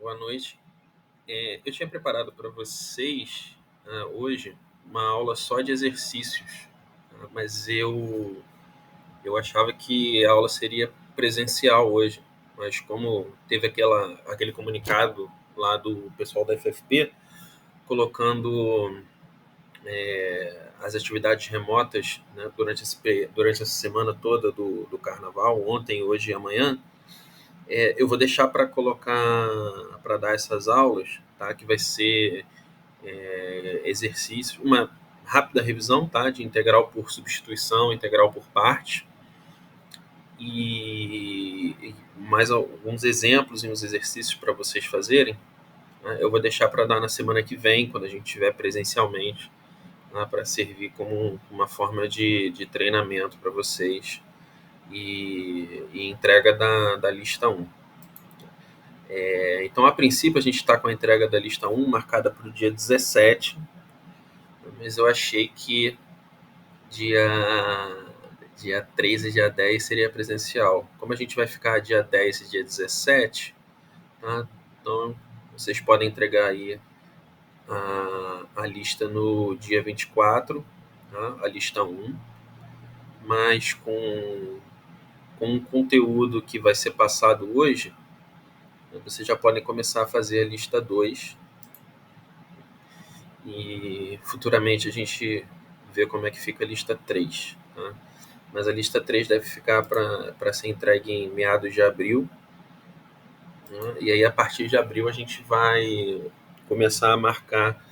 Boa noite. Eu tinha preparado para vocês hoje uma aula só de exercícios, mas eu achava que a aula seria presencial hoje, mas como teve aquele comunicado lá do pessoal da FFP colocando as atividades remotas, né, durante essa semana toda do carnaval, ontem, hoje e amanhã. Eu vou deixar para colocar, para dar essas aulas, tá? Que vai ser exercício, uma rápida revisão, tá? De integral por substituição, integral por parte, e mais alguns exemplos e uns exercícios para vocês fazerem, né? Eu vou deixar para dar na semana que vem, quando a gente estiver presencialmente, né? Para servir como uma forma de treinamento para vocês e entrega da lista 1. Então, a princípio, a gente está com a entrega da lista 1 marcada para o dia 17, mas eu achei que dia 3 e dia 10 seria presencial. Como a gente vai ficar dia 10 e dia 17, tá? Então vocês podem entregar aí a lista no dia 24, tá? A lista 1, mas com o conteúdo que vai ser passado hoje, vocês já podem começar a fazer a lista 2 e futuramente a gente vê como é que fica a lista 3, tá? Mas a lista 3 deve ficar para ser entregue em meados de abril, né? E aí a partir de abril a gente vai começar a marcar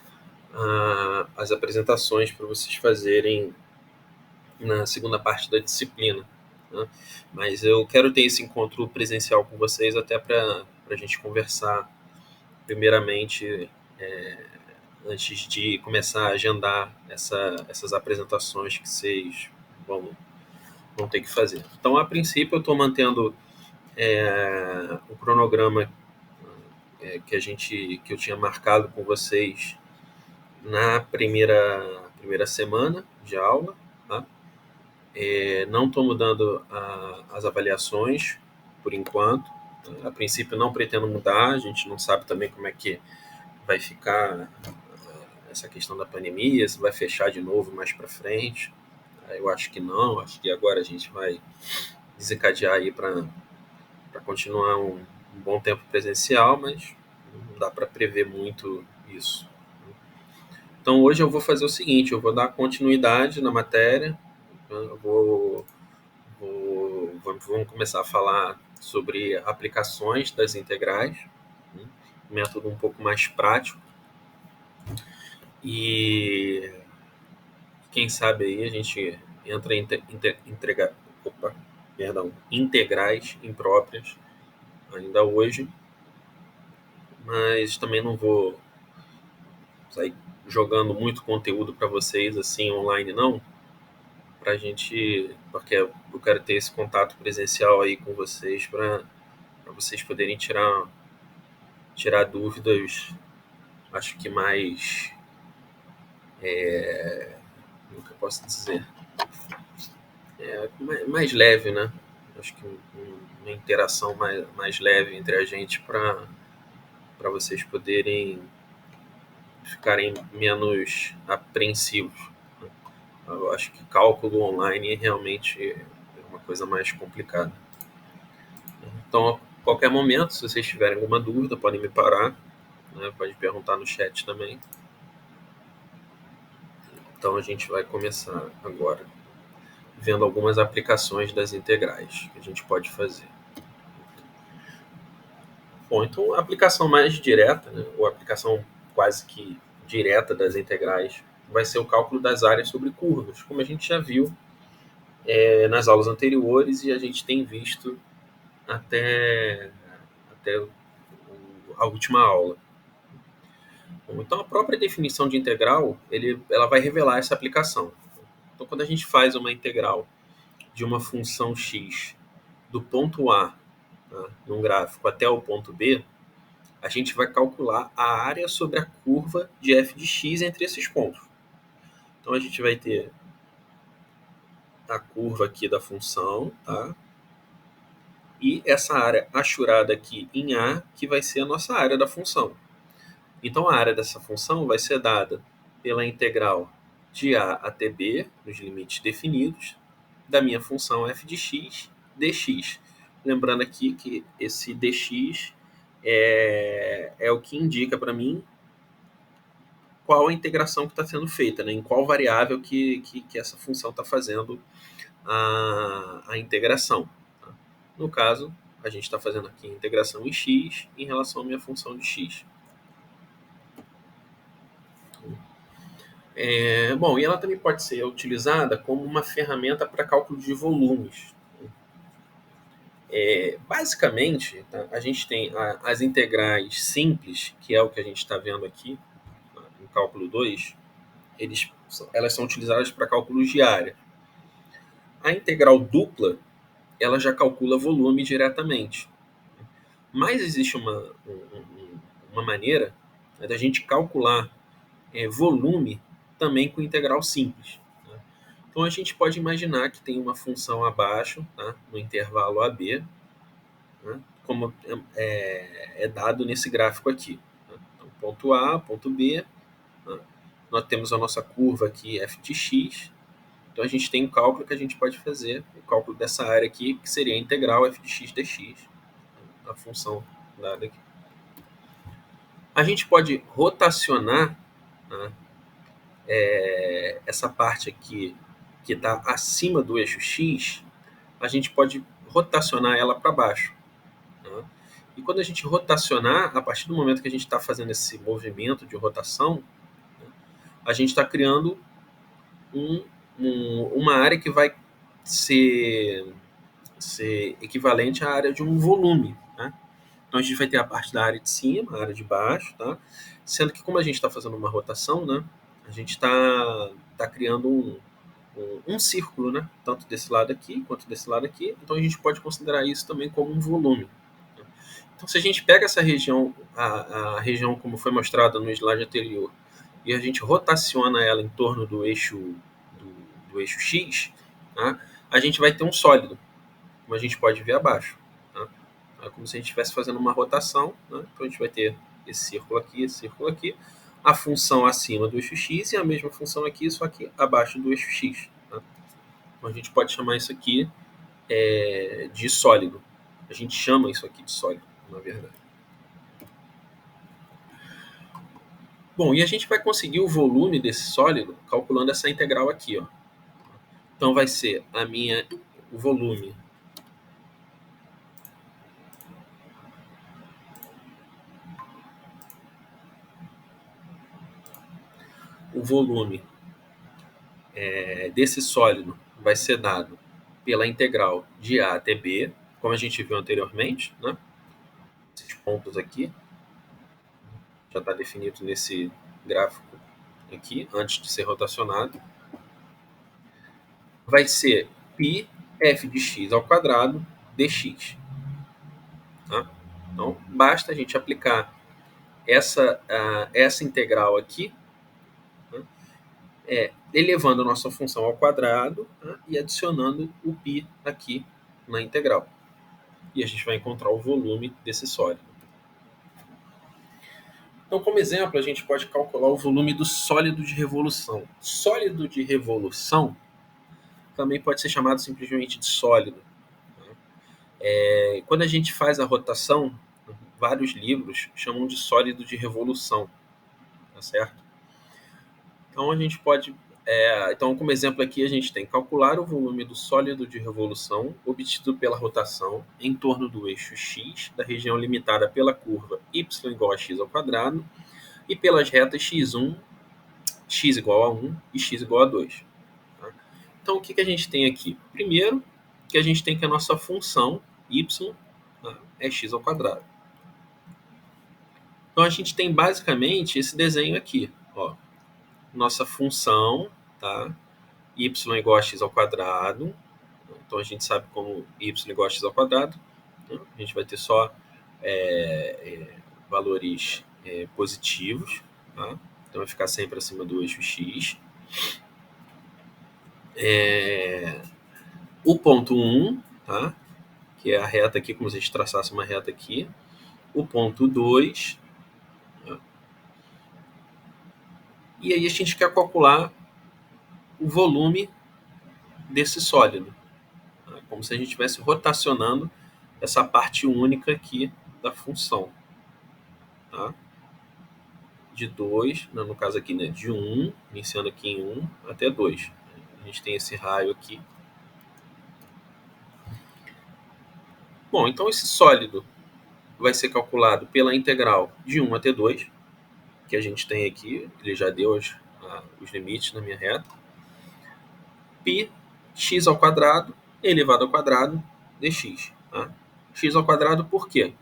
as apresentações para vocês fazerem na segunda parte da disciplina, né? Mas eu quero ter esse encontro presencial com vocês até para a gente conversar primeiramente, antes de começar a agendar essas apresentações que vocês vão ter que fazer. Então, a princípio, eu estou mantendo o cronograma que eu tinha marcado com vocês na primeira semana de aula, tá? Não estou mudando as avaliações por enquanto. A princípio, não pretendo mudar. A gente não sabe também como é que vai ficar essa questão da pandemia, se vai fechar de novo mais para frente. Eu acho que não. Acho que agora a gente vai desencadear aí para continuar um bom tempo presencial, mas não dá para prever muito isso. Então hoje eu vou fazer o seguinte, eu vou dar continuidade na matéria, vamos começar a falar sobre aplicações das integrais, né? Um método um pouco mais prático, e quem sabe aí a gente entra em integrais impróprias ainda hoje, mas também não vou sair jogando muito conteúdo para vocês assim online, não, porque eu quero ter esse contato presencial aí com vocês para vocês poderem tirar dúvidas, acho que mais, como que eu posso dizer, mais leve, né? Acho que uma interação mais leve entre a gente para vocês poderem ficarem menos apreensivos. Eu acho que cálculo online realmente é uma coisa mais complicada. Então, a qualquer momento, se vocês tiverem alguma dúvida, podem me parar, né? Pode perguntar no chat também. Então, a gente vai começar agora vendo algumas aplicações das integrais que a gente pode fazer. Bom, então a aplicação mais direta, né, ou a aplicação quase que direta das integrais, vai ser o cálculo das áreas sobre curvas, como a gente já viu nas aulas anteriores e a gente tem visto até a última aula. Bom, então, a própria definição de integral, ela vai revelar essa aplicação. Então, quando a gente faz uma integral de uma função x do ponto A, tá, num gráfico até o ponto B, a gente vai calcular a área sobre a curva de f de x entre esses pontos. Então, a gente vai ter a curva aqui da função, tá? e essa área achurada aqui em A, que vai ser a nossa área da função. Então, a área dessa função vai ser dada pela integral de A até B, nos limites definidos, da minha função f de x, dx. Lembrando aqui que esse dx é o que indica para mim qual a integração que está sendo feita, né? Em qual variável que essa função está fazendo a integração. Tá? No caso, a gente está fazendo aqui a integração em x em relação à minha função de x. Bom, e ela também pode ser utilizada como uma ferramenta para cálculo de volumes. Basicamente, tá, a gente tem as integrais simples, que é o que a gente está vendo aqui, tá, no cálculo 2, elas são utilizadas para cálculos de área. A integral dupla, ela já calcula volume diretamente. Mas existe uma maneira, né, da gente calcular volume também com integral simples. Né? Então a gente pode imaginar que tem uma função abaixo, tá, no intervalo AB, né, como é dado nesse gráfico aqui. Né? Então, ponto A, ponto B, né? Nós temos a nossa curva aqui, f de x. Então a gente tem um cálculo que a gente pode fazer, o cálculo dessa área aqui, que seria a integral f de x dx, a função dada aqui. A gente pode rotacionar, né, essa parte aqui que está acima do eixo x, a gente pode rotacionar ela para baixo. Né? E quando a gente rotacionar, a partir do momento que a gente está fazendo esse movimento de rotação, né, a gente está criando uma área que vai ser equivalente à área de um volume. Né? Então a gente vai ter a parte da área de cima, a área de baixo, tá? Sendo que como a gente está fazendo uma rotação, né, a gente está criando um círculo, né? Tanto desse lado aqui quanto desse lado aqui. Então a gente pode considerar isso também como um volume. Então se a gente pega essa região, a região como foi mostrada no slide anterior, e a gente rotaciona ela em torno do eixo do eixo x, tá? A gente vai ter um sólido, como a gente pode ver abaixo. Tá? É como se a gente estivesse fazendo uma rotação. Né? Então a gente vai ter esse círculo aqui, a função acima do eixo x e a mesma função aqui, só que abaixo do eixo x. Tá? Então a gente pode chamar isso aqui de sólido. A gente chama isso aqui de sólido, na verdade. Bom, e a gente vai conseguir o volume desse sólido calculando essa integral aqui. Ó. Então vai ser o volume desse sólido vai ser dado pela integral de A até B, como a gente viu anteriormente, né? Esses pontos aqui já está definido nesse gráfico aqui, antes de ser rotacionado. Vai ser π f de x ao quadrado dx. Tá? Então, basta a gente aplicar essa integral aqui, né, elevando a nossa função ao quadrado, né, e adicionando o π aqui na integral. E a gente vai encontrar o volume desse sólido. Então, como exemplo, a gente pode calcular o volume do sólido de revolução. Sólido de revolução também pode ser chamado simplesmente de sólido. Quando a gente faz a rotação, vários livros chamam de sólido de revolução, tá certo? Então a gente pode, então como exemplo aqui a gente tem calcular o volume do sólido de revolução obtido pela rotação em torno do eixo x da região limitada pela curva y igual a x ao quadrado e pelas retas x1, x igual a 1 e x igual a 2. Tá? Então o que a gente tem aqui? Primeiro que a gente tem que a nossa função y, tá, é x ao quadrado. Então a gente tem basicamente esse desenho aqui, ó. Nossa função, tá? Y igual a x ao quadrado. Então a gente sabe como y igual a x ao quadrado. Né? A gente vai ter só valores positivos, tá? Então vai ficar sempre acima do eixo x. O ponto 1, tá? que é a reta aqui, como se a gente traçasse uma reta aqui, o ponto 2, e aí a gente quer calcular o volume desse sólido, como se a gente estivesse rotacionando essa parte única aqui da função. Tá? De 2, no caso aqui, né, de 1, iniciando aqui em 1 até 2. A gente tem esse raio aqui. Bom, então esse sólido vai ser calculado pela integral de 1 até 2, que a gente tem aqui, ele já deu os limites na minha reta. Π x ao quadrado elevado ao quadrado dx. Tá? X ao quadrado por quê?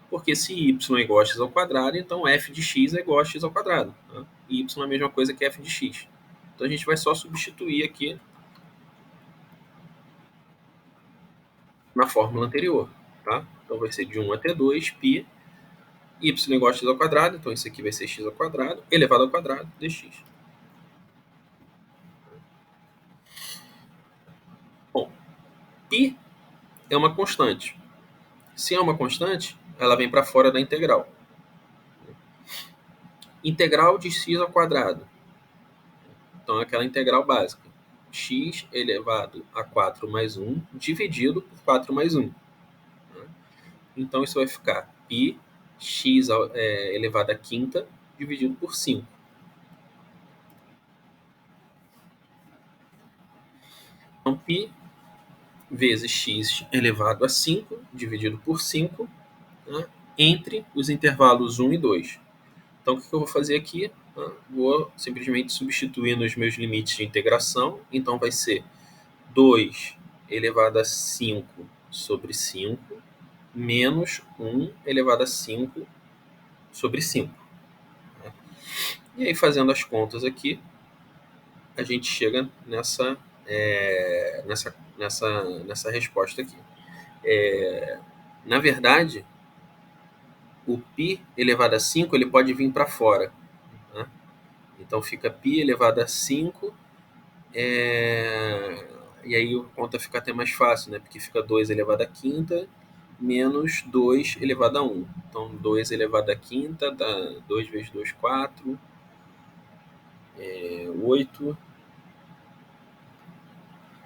Porque se y é igual a x ao quadrado, então f de x é igual a x ao quadrado. Tá? E y é a mesma coisa que f de x. Então a gente vai só substituir aqui na fórmula anterior. Tá? Então vai ser de 1 até 2, π, y igual a x ao quadrado, então isso aqui vai ser x ao quadrado, elevado ao quadrado dx. Bom, π é uma constante. Se é uma constante, ela vem para fora da integral. Integral de x ao quadrado. Então, é aquela integral básica. X elevado a 4 mais 1 dividido por 4 mais 1. Então, isso vai ficar π x elevado a quinta dividido por 5. Então, π vezes x elevado a 5 dividido por 5, né, entre os intervalos 1 e 2. Então, o que eu vou fazer aqui? Vou simplesmente substituir nos meus limites de integração. Então, vai ser 2 elevado a 5 sobre 5 menos 1 elevado a 5 sobre 5. E aí, fazendo as contas aqui, a gente chega nessa resposta aqui. Na verdade, o π elevado a 5 ele pode vir para fora. Né? Então, fica π elevado a 5, e aí a conta fica até mais fácil, né? Porque fica 2 elevado a quinta menos 2 elevado a 1. Então, 2 elevado a quinta dá 2 vezes 2, 4, 8,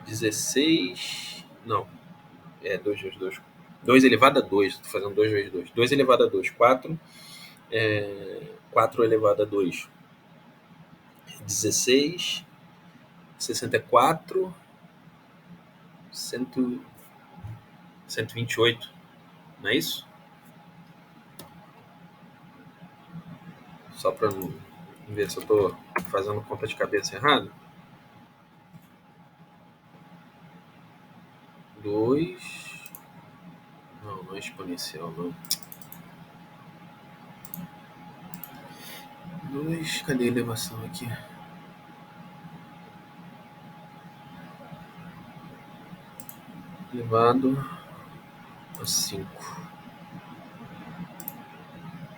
16... Não, 2 vezes 2, 2 elevado a 2, estou fazendo 2 vezes 2. 2 elevado a 2, 4. 4 elevado a 2, 16, 64, 128, não é isso? Só para não ver se eu estou fazendo conta de cabeça errado. 2... Não é exponencial, não. 2... Cadê a elevação aqui? Elevado a 5.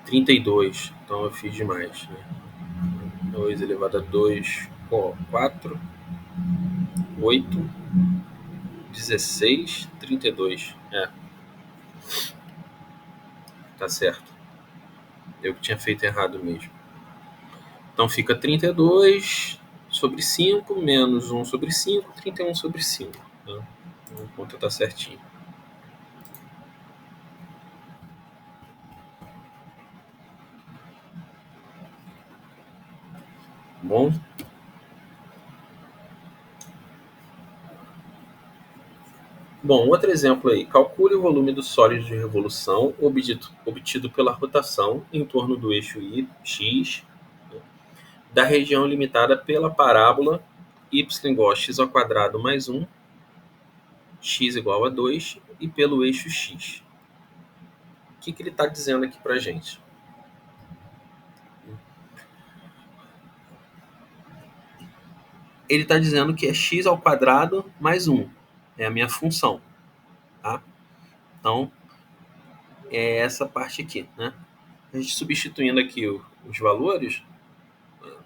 32. Então eu fiz demais, né? 2 elevado a 2, 4, 8, 16, 32. Tá certo. Eu que tinha feito errado mesmo. Então fica 32 sobre 5 menos 1 sobre 5, 31 sobre 5. Né? A conta tá certinho. Bom? Bom, outro exemplo aí. Calcule o volume do sólido de revolução obtido pela rotação em torno do eixo x, né, da região limitada pela parábola y igual a x ao quadrado mais 1, x igual a 2 e pelo eixo x. O que ele está dizendo aqui para a gente? Ele está dizendo que é x ao quadrado mais 1. É a minha função. Tá? Então, é essa parte aqui. Né? A gente substituindo aqui os valores,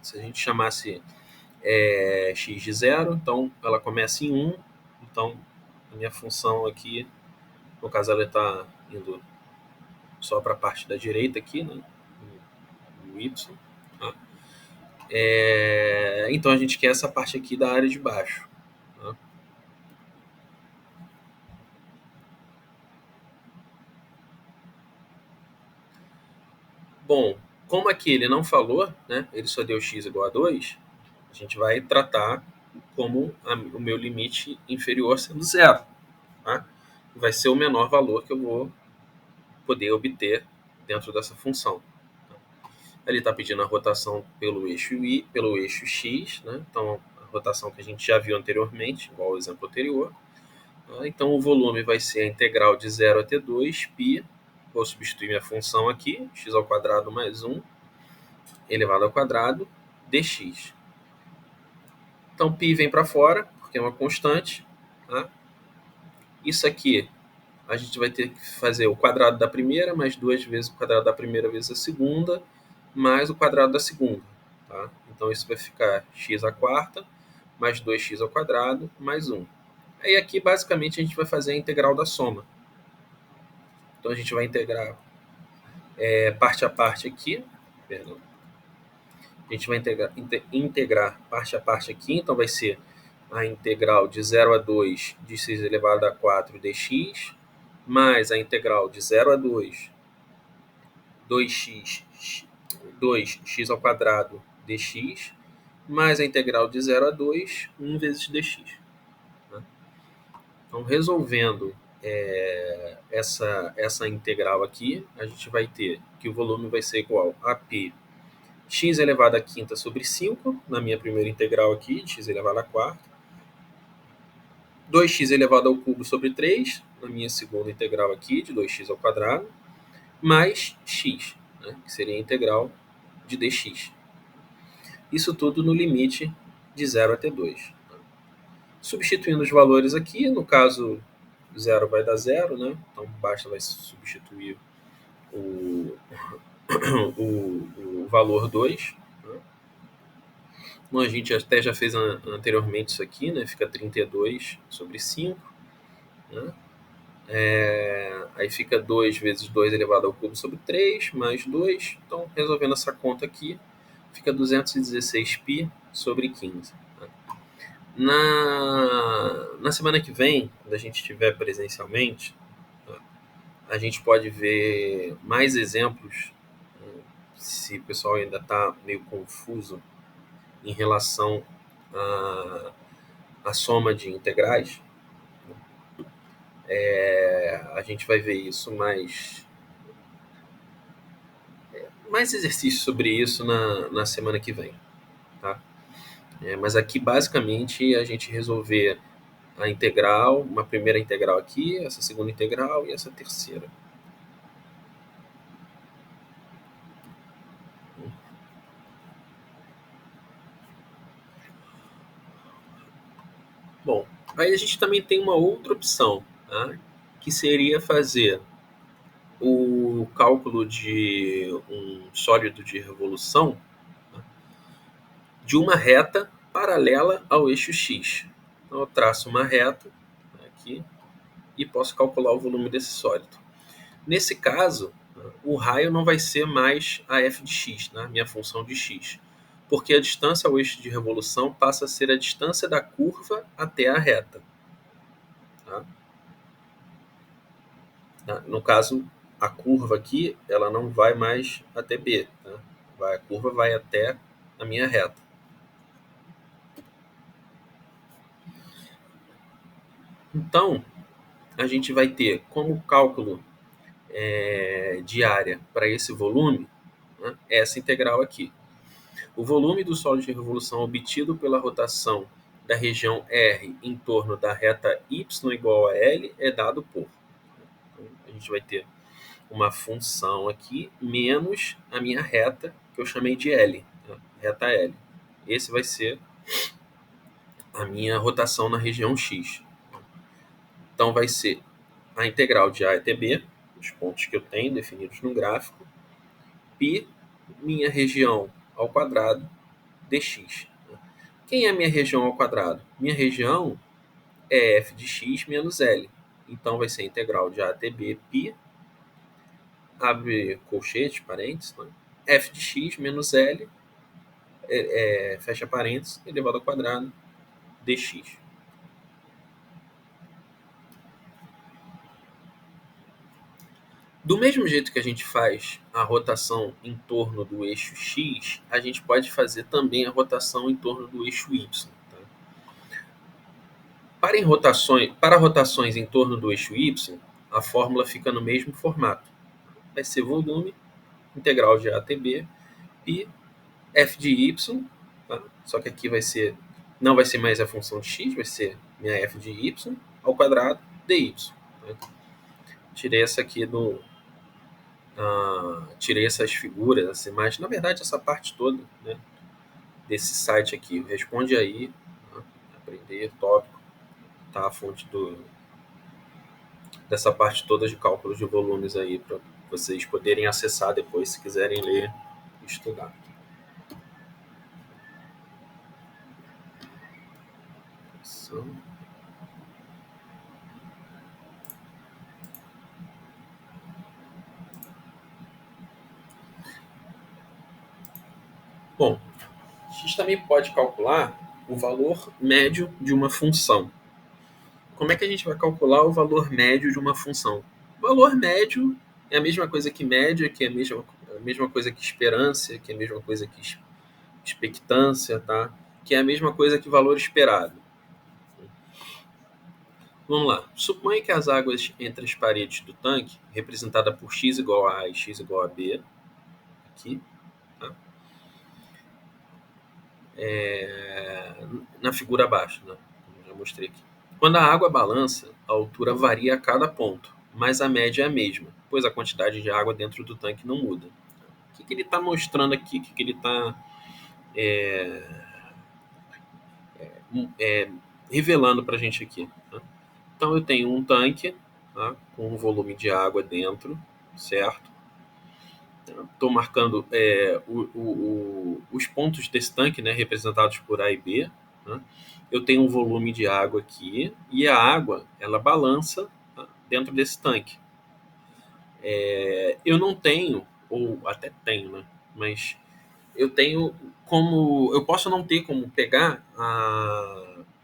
se a gente chamasse x de 0, então ela começa em 1. Então, a minha função aqui No caso, ela está indo só para a parte da direita aqui, né? O y. Tá? Então a gente quer essa parte aqui da área de baixo. Tá? Bom, como aqui ele não falou, né? Ele só deu x igual a 2, a gente vai tratar como o meu limite inferior sendo zero. Tá? Vai ser o menor valor que eu vou poder obter dentro dessa função. Ele está pedindo a rotação pelo eixo y, pelo eixo x, né? Então a rotação que a gente já viu anteriormente, igual ao exemplo anterior. Então o volume vai ser a integral de 0 até 2 π, vou substituir minha função aqui, x ao quadrado mais 1 elevado ao quadrado dx. Então π vem para fora, porque é uma constante. Tá? Isso aqui a gente vai ter que fazer o quadrado da primeira, mais 2 vezes o quadrado da primeira vezes a segunda, mais o quadrado da segunda. Tá? Então isso vai ficar x à quarta, mais 2x ao quadrado, mais 1. Aí aqui basicamente a gente vai fazer a integral da soma. Então a gente vai integrar parte a parte aqui. Perdão. A gente vai integrar parte a parte aqui, então vai ser a integral de 0 a 2 de x elevado a 4 dx, mais a integral de 0 a 2 2x ao quadrado dx, mais a integral de 0 a 2, 1 vezes dx. Então, resolvendo essa integral aqui, a gente vai ter que o volume vai ser igual a π x elevado a quinta sobre 5, na minha primeira integral aqui, de x elevado a quarta, 2x elevado ao cubo sobre 3, na minha segunda integral aqui, de 2x ao quadrado, mais x, né, que seria a integral de dx. Isso tudo no limite de 0 até 2. Substituindo os valores aqui, no caso, 0 vai dar 0, né? Então basta vai substituir o valor 2. Né? Bom, a gente até já fez anteriormente isso aqui, né? Fica 32 sobre 5. Né? Aí fica 2 vezes 2 elevado ao cubo sobre 3, mais 2. Então, resolvendo essa conta aqui, fica 216 π sobre 15. Né? Na semana que vem, quando a gente estiver presencialmente, a gente pode ver mais exemplos, se o pessoal ainda está meio confuso em relação à soma de integrais. A gente vai ver isso mais exercício sobre isso na semana que vem. Tá? Mas aqui, basicamente, a gente resolver a integral, uma primeira integral aqui, essa segunda integral e essa terceira. Bom, aí a gente também tem uma outra opção, tá? Que seria fazer o cálculo de um sólido de revolução, tá? De uma reta paralela ao eixo x. Então eu traço uma reta aqui e posso calcular o volume desse sólido. Nesse caso, o raio não vai ser mais a f de x, né? Minha função de x, porque a distância ao eixo de revolução passa a ser a distância da curva até a reta. Tá? No caso, a curva aqui, ela não vai mais até B. Tá? A curva vai até a minha reta. Então, a gente vai ter como cálculo de área para esse volume, né, essa integral aqui. O volume do sólido de revolução obtido pela rotação da região R em torno da reta y igual a L é dado por. Então, a gente vai ter uma função aqui menos a minha reta, que eu chamei de L, tá? Reta L. Esse vai ser a minha rotação na região X. Então vai ser a integral de A até B, os pontos que eu tenho definidos no gráfico, π, minha região ao quadrado, dx. Quem é minha região ao quadrado? Minha região é f de x menos L. Então vai ser integral de A até B π, abre colchete, parênteses, né? F de x menos L, fecha parênteses, elevado ao quadrado, dx. Do mesmo jeito que a gente faz a rotação em torno do eixo x, a gente pode fazer também a rotação em torno do eixo y. Tá? Para rotações em torno do eixo y, a fórmula fica no mesmo formato. Vai ser volume, integral de A até B, π, f de y, tá? Só que aqui não vai ser mais a função de x, vai ser minha f de y ao quadrado dy. Tá? Tirei essa aqui tirei essas figuras, essa imagem, na verdade essa parte toda, né, desse site aqui. Responde aí, tá? Aprender tópico, tá? A fonte dessa parte toda de cálculos de volumes aí para vocês poderem acessar depois se quiserem ler e estudar. Bom, a gente também pode calcular o valor médio de uma função. Como é que a gente vai calcular o valor médio de uma função? O valor médio é a mesma coisa que média, que é a mesma coisa que esperância, que é a mesma coisa que expectância, tá? Que é a mesma coisa que valor esperado. Vamos lá. Suponha que as águas entre as paredes do tanque, representada por x igual a A e x igual a B, aqui, tá? Na figura abaixo, né? Como já mostrei aqui. Quando a água balança, a altura varia a cada ponto, mas a média é a mesma, pois a quantidade de água dentro do tanque não muda. O que ele está mostrando aqui? O que ele está revelando para a gente aqui? Tá? Então eu tenho um tanque, tá, com um volume de água dentro, certo? Estou marcando os pontos desse tanque, né, representados por A e B. Né? Eu tenho um volume de água aqui e a água ela balança, tá, dentro desse tanque. Eu não tenho, ou até tenho, né, mas eu tenho como. Eu posso não ter como pegar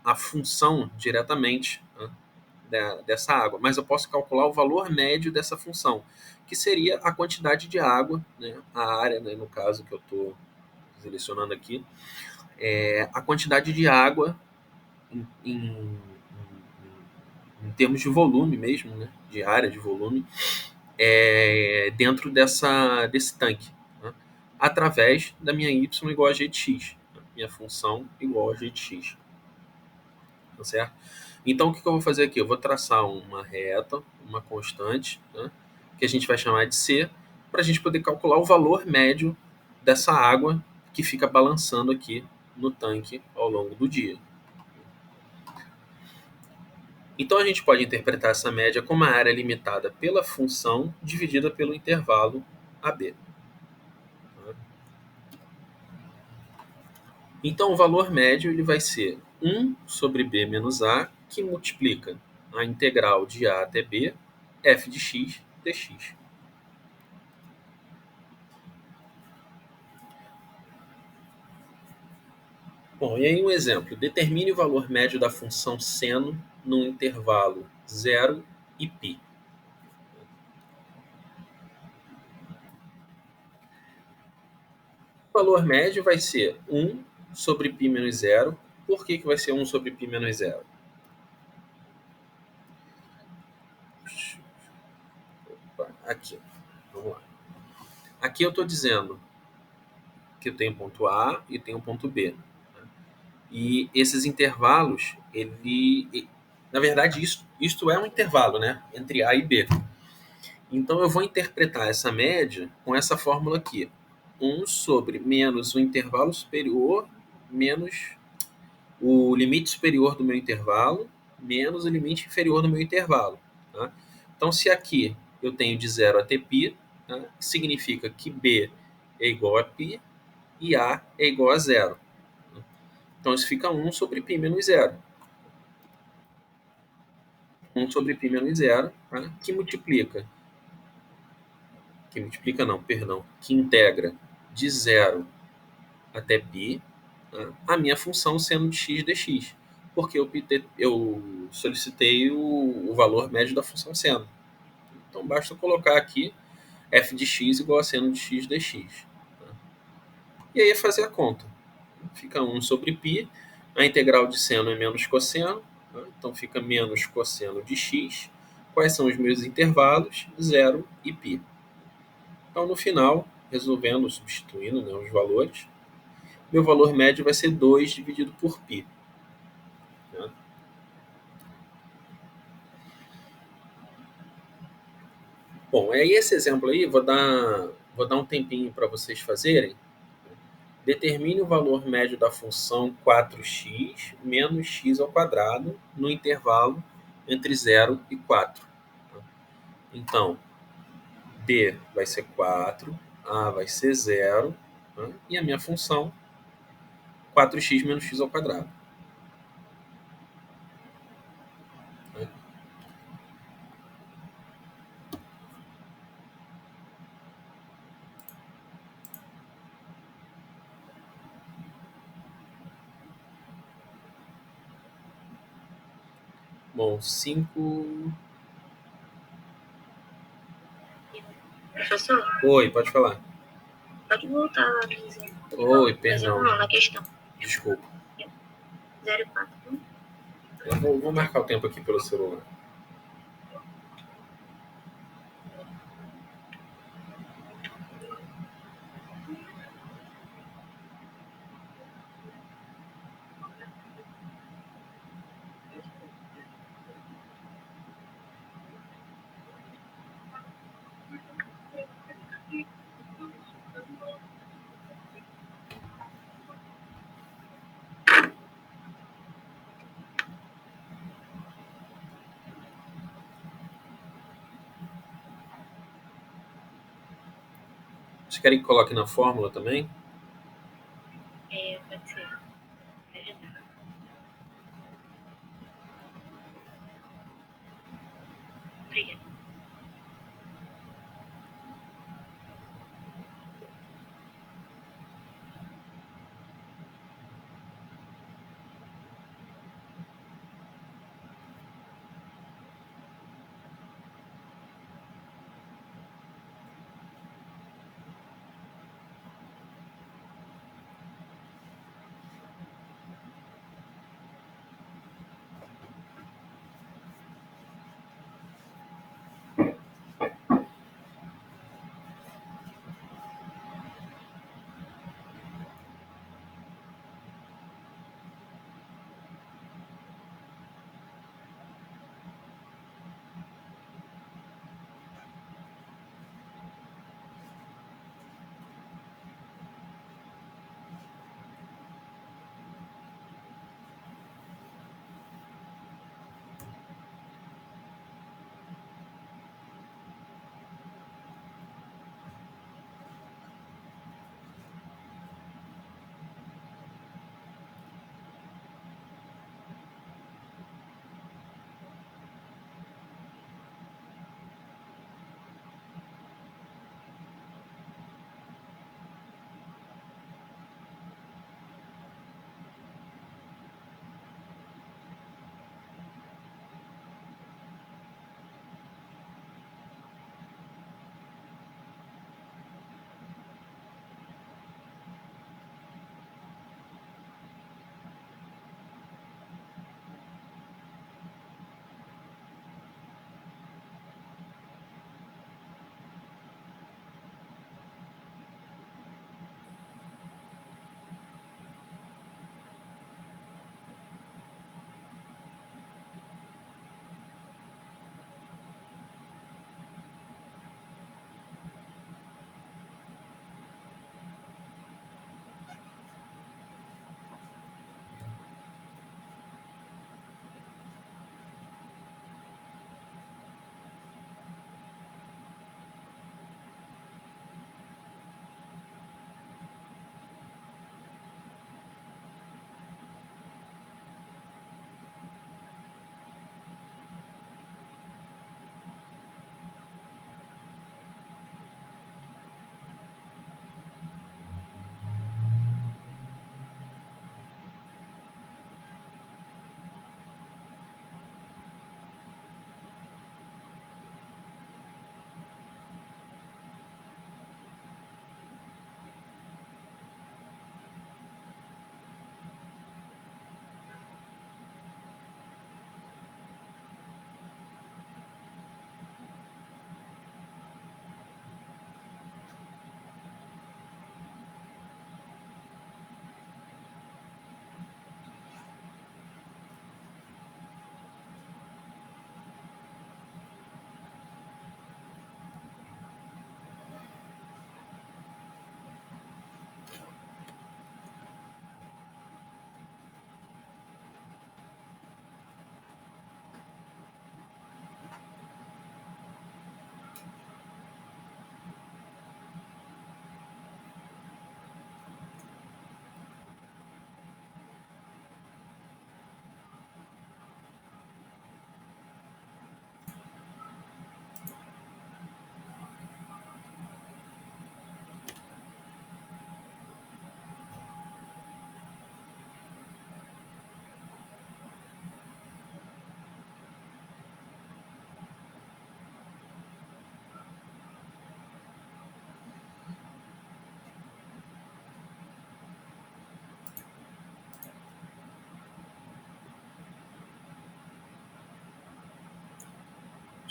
a função diretamente, né, dessa água, mas eu posso calcular o valor médio dessa função, que seria a quantidade de água, né, a área, né, no caso que eu estou selecionando aqui, a quantidade de água em termos de volume mesmo, né, de área de volume, dentro desse tanque, né, através da minha y igual a g de x, né, minha função igual a g de x. Tá certo? Então, o que eu vou fazer aqui? Eu vou traçar uma reta, uma constante, né, que a gente vai chamar de C, para a gente poder calcular o valor médio dessa água que fica balançando aqui no tanque ao longo do dia. Então, a gente pode interpretar essa média como a área limitada pela função dividida pelo intervalo AB. Então, o valor médio ele vai ser 1 sobre B menos A, que multiplica a integral de A até B, f de x dx. Bom, e aí um exemplo. Determine o valor médio da função seno no intervalo 0 e π. O valor médio vai ser 1 sobre π menos 0. Por que vai ser 1 sobre π menos 0? Aqui, vamos lá. Aqui eu estou dizendo que eu tenho ponto A e tenho ponto B. E esses intervalos, na verdade, isto é um intervalo, né, entre A e B. Então, eu vou interpretar essa média com essa fórmula aqui. 1 sobre menos o intervalo superior, menos o limite superior do meu intervalo, menos o limite inferior do meu intervalo. Tá? Então, se aqui eu tenho de 0 até π, tá, significa que B é igual a π e A é igual a 0. Então, isso fica 1 sobre π menos 0. 1 sobre π menos zero, tá? Que integra de zero até π, tá? A minha função sendo de x dx, porque eu solicitei o valor médio da função seno. Então basta colocar aqui f de x igual a seno de x dx. Tá? E aí é fazer a conta. Fica 1 sobre π, a integral de seno é menos cosseno, tá? Então fica menos cosseno de x. Quais são os meus intervalos? 0 e π. Então no final, resolvendo, substituindo, né, os valores, meu valor médio vai ser 2 dividido por π. Tá? Bom, aí esse exemplo aí, vou dar um tempinho para vocês fazerem. Determine o valor médio da função 4x menos x ao quadrado no intervalo entre 0 e 4. Então, b vai ser 4, a vai ser 0, né? E a minha função 4x menos x ao quadrado. Né? Bom, 5... Professor, Oi, pode falar. pode voltar lá no exemplo. Oi, perdão. Não, na questão. Desculpa. 0 e 4. Eu vou marcar o tempo aqui pelo celular. Vocês querem que coloque na fórmula também? Pode ser. Obrigada.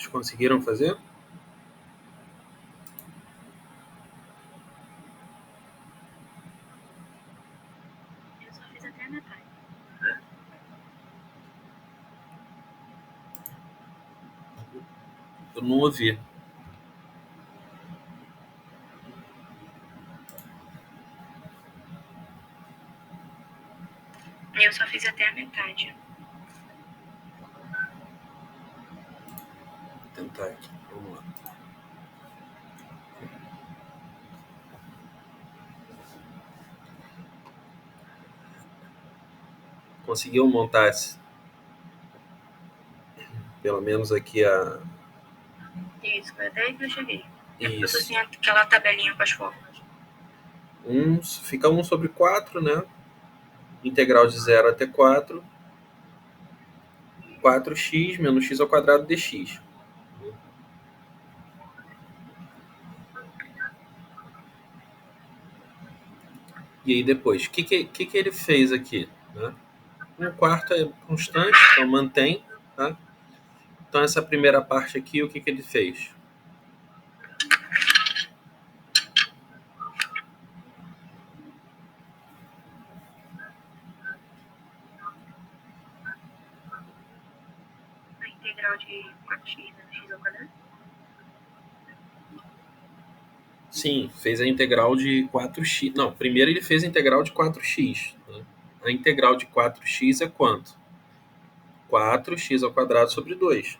Vocês conseguiram fazer? Eu só fiz até a metade. Eu não ouvi. Eu só fiz até a metade. Vou tentar aqui. Vamos lá. Conseguiu montar pelo menos aqui a... Isso, foi até aí que eu cheguei. Eu tô Isso. sem aquela tabelinha com as fórmulas. Fica 1 sobre 4, né? Integral de 0 até 4. 4x menos x ao quadrado dx. E aí depois, o que ele fez aqui? Né? 1/4 é constante, então mantém. Tá? Então essa primeira parte aqui, o que ele fez? A integral de 4x menos x ao quadrado. Sim, fez a integral de 4x. Não, primeiro ele fez a integral de 4x. Né? A integral de 4x é quanto? 4x ao quadrado sobre 2.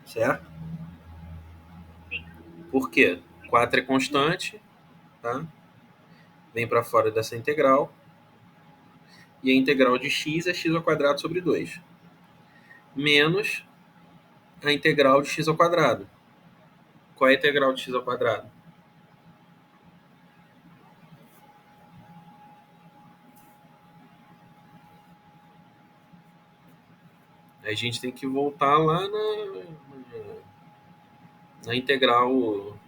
Certo? Por quê? 4 é constante, tá? Vem para fora dessa integral. E a integral de x é x ao quadrado sobre 2. Menos a integral de x ao quadrado. Qual é a integral de x ao quadrado? A gente tem que voltar lá na integral,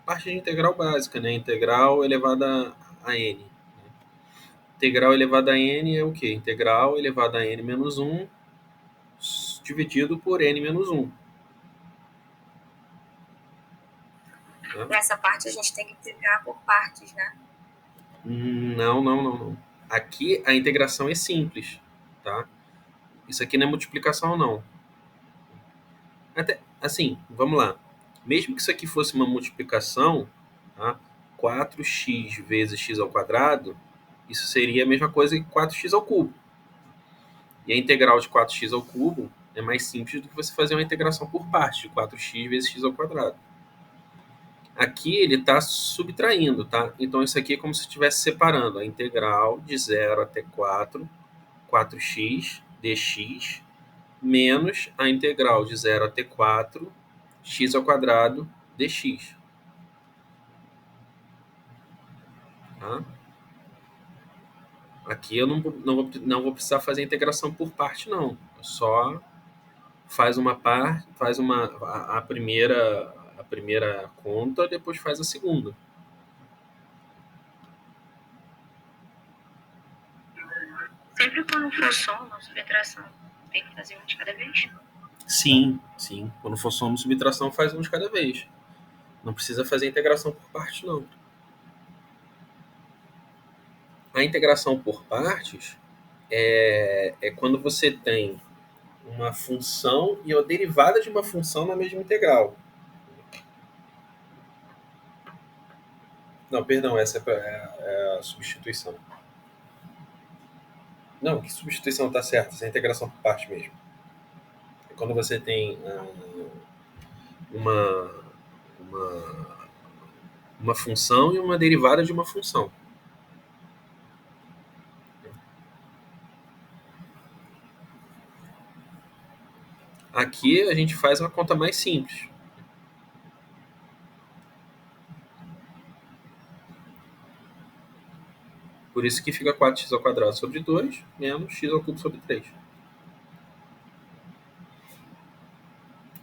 parte de integral básica, né? Integral elevada a n. Integral elevada a n é o quê? Integral elevada a n menos 1 dividido por n menos 1. Tá? Nessa parte a gente tem que integrar por partes, né? Não. Aqui a integração é simples, tá? Isso aqui não é multiplicação, não. Até, assim, vamos lá. Mesmo que isso aqui fosse uma multiplicação, tá? 4x vezes x ao quadrado, isso seria a mesma coisa que 4x ao cubo. E a integral de 4x ao cubo é mais simples do que você fazer uma integração por parte, de 4x vezes x ao quadrado. Aqui ele está subtraindo, tá? Então isso aqui é como se estivesse separando a integral de 0 até 4, 4x dx, menos a integral de 0 até 4, x ao quadrado dx. Tá? Aqui eu não vou precisar fazer a integração por parte, não. Só faz uma parte, faz a primeira conta, depois faz a segunda. Sempre quando for soma ou subtração, tem que fazer um de cada vez? Sim. Quando for soma e subtração, faz um de cada vez. Não precisa fazer a integração por parte, não. A integração por partes é quando você tem uma função e a derivada de uma função na mesma integral. Não, perdão, essa é a substituição. Não, que substituição está certa? Essa é a integração por parte mesmo. É quando você tem uma, uma função e uma derivada de uma função. Aqui a gente faz uma conta mais simples. Por isso que fica 4x ao quadrado sobre 2 menos x ao cubo sobre 3.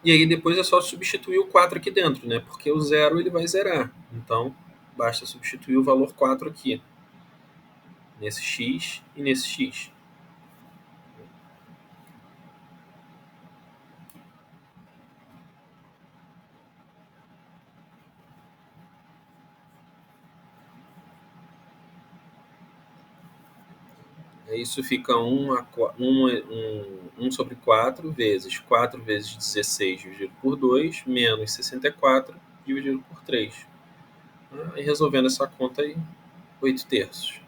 E aí depois é só substituir o 4 aqui dentro, né? Porque o 0 ele vai zerar. Então, basta substituir o valor 4 aqui. Nesse x e nesse x. Isso fica 1 sobre 4 vezes 4 vezes 16 dividido por 2 menos 64 dividido por 3. E resolvendo essa conta aí, 8 terços.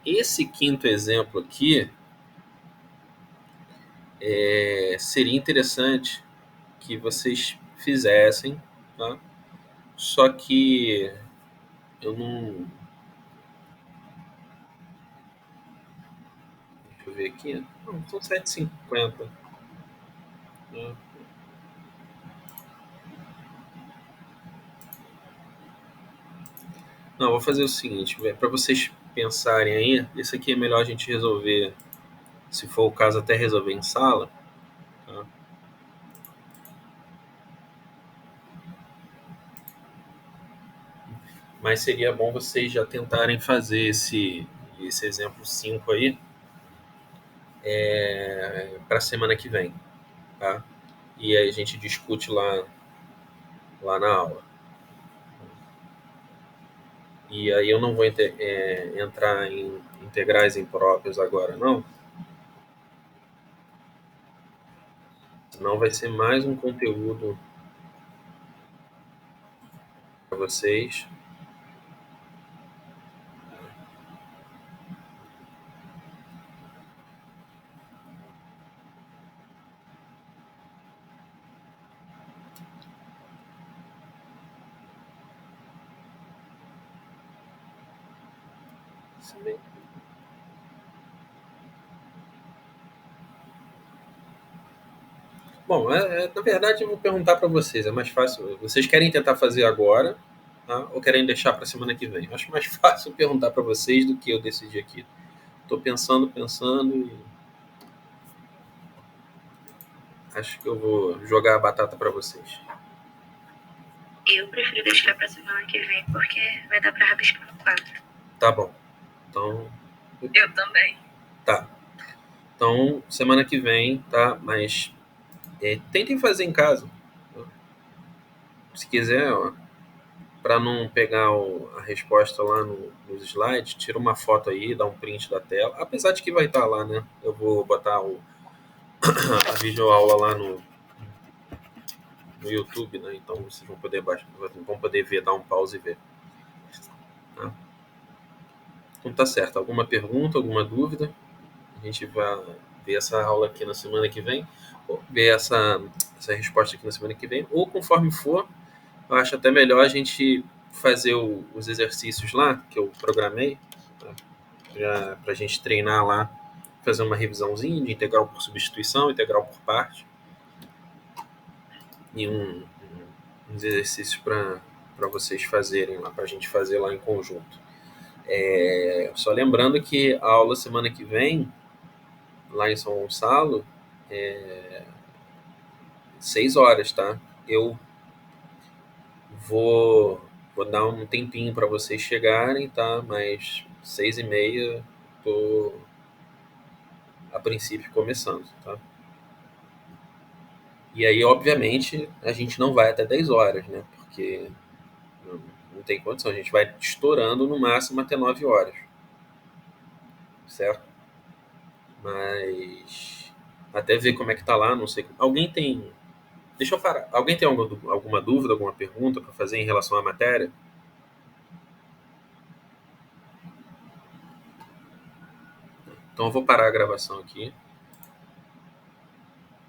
Esse quinto exemplo aqui seria interessante que vocês fizessem, tá? Só que eu não... Deixa eu ver aqui. Não, são 7,50. Né? Não, vou fazer o seguinte, para vocês pensarem aí, esse aqui é melhor a gente resolver, se for o caso, até resolver em sala. Tá? Mas seria bom vocês já tentarem fazer esse exemplo 5 aí para a semana que vem. Tá? E aí a gente discute lá na aula. E aí eu não vou entrar em integrais impróprios agora, não. Senão vai ser mais um conteúdo para vocês. Bom, na verdade eu vou perguntar para vocês, é mais fácil. Vocês querem tentar fazer agora, tá? Ou querem deixar para a semana que vem? Eu acho mais fácil perguntar para vocês do que eu decidir aqui. Estou pensando e acho que eu vou jogar a batata para vocês. Eu prefiro deixar pra semana que vem, porque vai dar pra rabiscar no quadro. Tá bom. Então, Eu também. tá. Então, semana que vem, tá? Mas tentem fazer em casa. Se quiser, para não pegar a resposta lá nos slides, tira uma foto aí, dá um print da tela. Apesar de que vai estar lá, né? Eu vou botar a videoaula lá no YouTube, né? Então vocês vão poder ver, dar um pause e ver. Tá? Então tá certo. Alguma pergunta, alguma dúvida? A gente vai ver essa aula aqui na semana que vem, ou ver essa resposta aqui na semana que vem, ou conforme for, eu acho até melhor a gente fazer os exercícios lá, que eu programei, tá? Para a gente treinar lá, fazer uma revisãozinha de integral por substituição, integral por parte, e uns exercícios para vocês fazerem lá, para a gente fazer lá em conjunto. Só lembrando que a aula semana que vem, lá em São Gonçalo, 6 horas, tá? Eu vou dar um tempinho para vocês chegarem, tá? Mas 6h30 tô a princípio começando, tá? E aí, obviamente, a gente não vai até 10 horas, né? Porque não tem condição, a gente vai estourando no máximo até 9 horas, certo? Mas até ver como é que tá lá, não sei. Alguém tem... Deixa eu parar. Alguém tem alguma dúvida, alguma pergunta para fazer em relação à matéria? Então eu vou parar a gravação aqui.